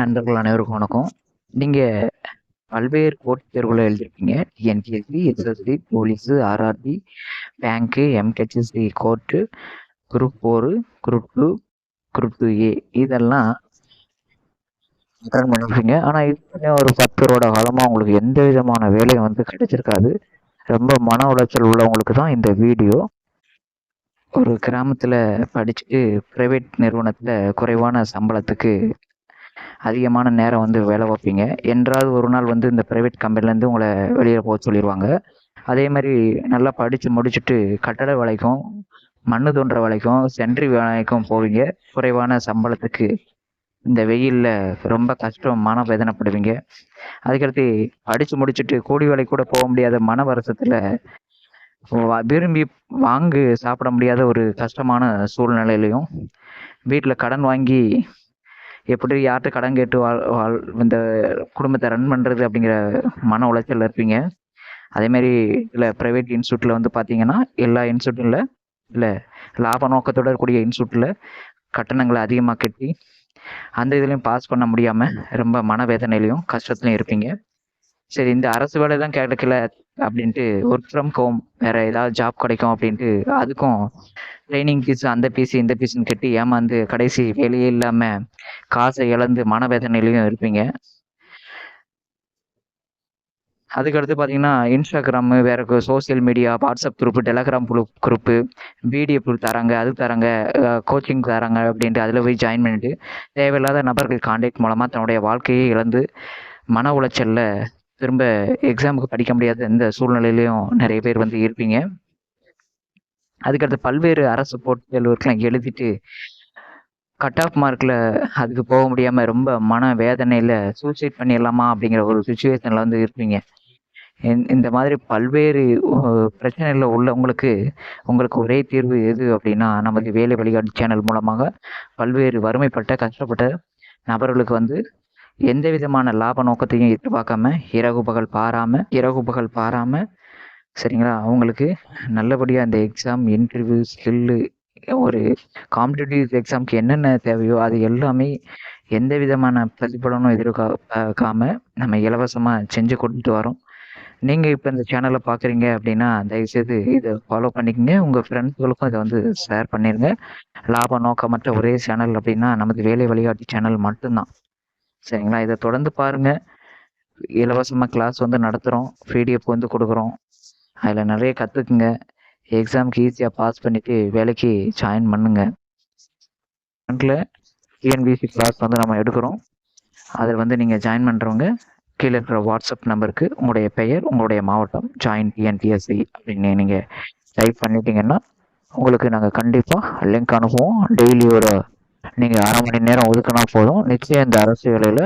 நண்பர்கள் அனைவருக்கும் வணக்கம். நீங்கள் பல்வேறு போட்டித் தேர்வுகளை எழுதியிருக்கீங்க. TNPSC, SSC, police, RRB, bank, MHSC, court, group 4, group 2, group 2A இதெல்லாம் அட்டன் பண்ணியிருப்பீங்க. ஆனால் இது ஒரு 10 வருட காலமாக உங்களுக்கு எந்த விதமான வேலையும் வந்து கிடைச்சிருக்காது. ரொம்ப மன உளைச்சல் உள்ளவங்களுக்கு தான் இந்த வீடியோ. ஒரு கிராமத்தில் படிச்சுட்டு ப்ரைவேட் நிறுவனத்தில் குறைவான சம்பளத்துக்கு அதிகமான நேரம் வந்து வேலை பார்ப்பீங்க. என்றாவது ஒரு நாள் வந்து இந்த ப்ரைவேட் கம்பெனிலேருந்து உங்களை வெளியே போக சொல்லிடுவாங்க. அதே மாதிரி நல்லா படித்து முடிச்சுட்டு கட்டட வேலைக்கும், மண்ணு தோண்டுற வேலைக்கும், சென்ட்ரி வேலைக்கும் போவீங்க. குறைவான சம்பளத்துக்கு இந்த வெயிலில் ரொம்ப கஷ்டம், மன வேதனைப்படுவீங்க. அதுக்கடுத்து படித்து முடிச்சுட்டு கூலி வேலைக்கு கூட போக முடியாத மன வருத்தத்தில் விரும்பி சாப்பிட முடியாத ஒரு கஷ்டமான சூழ்நிலையிலையும் வீட்டில் கடன் வாங்கி எப்படி யார்கிட்ட கடன் கேட்டு இந்த குடும்பத்தை ரன் பண்ணுறது அப்படிங்கிற மன உளைச்சலில் இருப்பீங்க. அதேமாரி இல்லை ப்ரைவேட் இன்ஸ்டியூட்டில் வந்து பார்த்தீங்கன்னா எல்லா இன்ஸ்டியூட்டில் இல்லை லாப நோக்கத்தோடு இருக்கக்கூடிய இன்ஸ்டியூட்டில் கட்டணங்களை அதிகமாக கட்டி அந்த இதுலேயும் பாஸ் பண்ண முடியாமல் ரொம்ப மனவேதனையிலையும் கஷ்டத்துலையும் இருப்பீங்க. சரி, இந்த அரசு வேலை தான் கிடைக்கல அப்படின்ட்டு ஒர்க் ஃப்ரம் ஹோம் வேறு ஏதாவது ஜாப் கிடைக்கும் அப்படின்ட்டு அதுக்கும் ட்ரைனிங் ஃபீஸ் அந்த ஃபீஸ் இந்த ஃபீஸ்ன்னு கட்டி ஏமாந்து கடைசி வேலையே இல்லாமல் காசை இழந்து மனவேதனையிலையும் இருப்பீங்க. அதுக்கடுத்து பார்த்தீங்கன்னா இன்ஸ்டாகிராமு, வேறு social media, WhatsApp group, Telegram group, PDF தராங்க, அது தராங்க, கோச்சிங் தராங்க அப்படின்ட்டு அதில் போய் ஜாயின் பண்ணிட்டு தேவையில்லாத நபர்கள் கான்டாக்ட் மூலமாக தன்னுடைய வாழ்க்கையை இழந்து மன உளைச்சலில் திரும்ப எக்ஸாமுக்கு படிக்க முடியாத இந்த சூழ்நிலையிலையும் நிறைய பேர் வந்து இருப்பீங்க. அதுக்கடுத்து பல்வேறு அரசு போட்டித் தேர்வுக்கெலாம் எழுதிட்டு கட் ஆஃப் மார்க்கில் அதுக்கு போக முடியாமல் ரொம்ப மன வேதனையில் சூசைட் பண்ணிடலாமா அப்படிங்கிற ஒரு சுச்சுவேஷனில் வந்து இருப்பீங்க. இந்த மாதிரி பல்வேறு பிரச்சனையில் உங்களுக்கு ஒரே தீர்வு எது அப்படின்னா நமது வேலை வழிகாட்டு சேனல் மூலமாக பல்வேறு வறுமைப்பட்ட கஷ்டப்பட்ட நபர்களுக்கு வந்து எந்த விதமான லாப நோக்கத்தையும் எதிர்பார்க்காம இரவு பகல் பாராமல் சரிங்களா, அவங்களுக்கு நல்லபடியாக அந்த எக்ஸாம், இன்டர்வியூ, ஸ்கில்லு, ஒரு காம்படிட்டிவ் எக்ஸாமுக்கு என்னென்ன தேவையோ அது எல்லாமே எந்த விதமான பிரதிபலனும் எதிர்பார்க்காம நம்ம இலவசமாக செஞ்சு கொடுத்துட்டு வரோம். நீங்கள் இப்போ இந்த சேனலை பார்க்குறீங்க அப்படின்னா தயவுசெய்து இதை ஃபாலோ பண்ணிக்கோங்க. உங்கள் ஃப்ரெண்ட்ஸுகளுக்கும் இதை வந்து ஷேர் பண்ணிடுங்க. லாப நோக்கமற்ற ஒரே சேனல் அப்படின்னா நமது வேலை வழிகாட்டி சேனல் மட்டும்தான். சரிங்களா, இதை தொடர்ந்து பாருங்கள். இலவசமாக கிளாஸ் வந்து நடத்துகிறோம், பிடிஎஃப் வந்து கொடுக்குறோம். அதில் நிறைய கற்றுக்குங்க. எக்ஸாமுக்கு ஈஸியாக பாஸ் பண்ணிவிட்டு வேலைக்கு ஜாயின் பண்ணுங்கள். டிஎன்பிஎஸ்சி கிளாஸ் வந்து நம்ம எடுக்கிறோம். அதில் வந்து நீங்கள் ஜாயின் பண்ணுறவங்க கீழே இருக்கிற வாட்ஸ்அப் நம்பருக்கு உங்களுடைய பெயர், உங்களுடைய மாவட்டம், ஜாயின் டிஎன்பிஎஸ்சி அப்படின்னு நீங்கள் டைப் பண்ணிட்டீங்கன்னா உங்களுக்கு நாங்கள் கண்டிப்பாக லிங்க் அனுப்புவோம். டெய்லி நீங்கள் 1/2 மணி நேரம் ஒதுக்கினா போதும், நிச்சயம் இந்த அரசு வேலையில்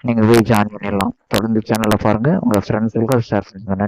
நீங்கள் போய் ஜாயின் பண்ணிடலாம். தொடர்ந்து சேனலை பாருங்கள், உங்கள் ஃப்ரெண்ட்ஸுக்கு ஷேர் பண்ணுங்கள். நன்றி.